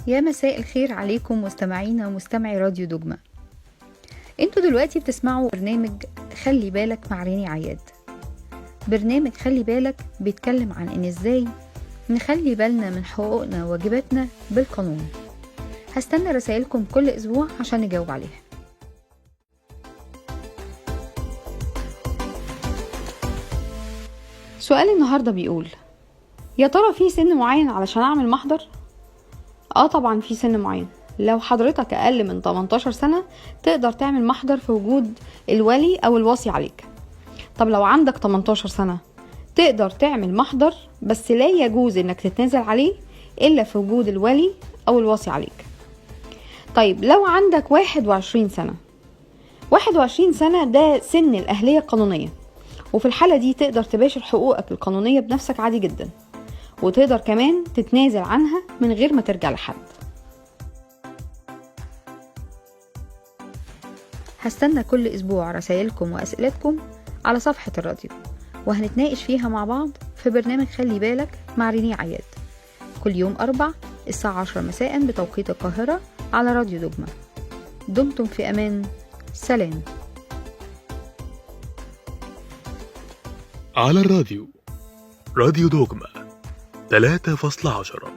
يا مساء الخير عليكم مستمعينا ومستمعي راديو دوجما. انتوا دلوقتي بتسمعوا برنامج خلي بالك مع ريني عياد. برنامج خلي بالك بيتكلم عن ان ازاي نخلي بالنا من حقوقنا وواجباتنا بالقانون. هستنى رسائلكم كل اسبوع عشان نجاوب عليها. سؤال النهاردة بيقول: يا ترى في سن معين علشان اعمل محضر؟ طبعا في سن معين. لو حضرتك اقل من 18 سنة تقدر تعمل محضر في وجود الولي او الوصي عليك. طب لو عندك 18 سنة تقدر تعمل محضر، بس لا يجوز انك تتنازل عليه الا في وجود الولي او الوصي عليك. طيب لو عندك 21 سنة، 21 سنة ده سن الأهلية القانونية، وفي الحالة دي تقدر تباشر حقوقك القانونية بنفسك عادي جدا، وتقدر كمان تتنازل عنها من غير ما ترجع لحد. هستنى كل اسبوع رسائلكم واسئلتكم على صفحة الراديو، وهنتناقش فيها مع بعض في برنامج خلي بالك مع ريني عياد كل يوم 4 الساعة 10 مساء بتوقيت القاهرة على راديو دوجما. دمتم في امان. سلام. على الراديو، راديو دوجما 3.10.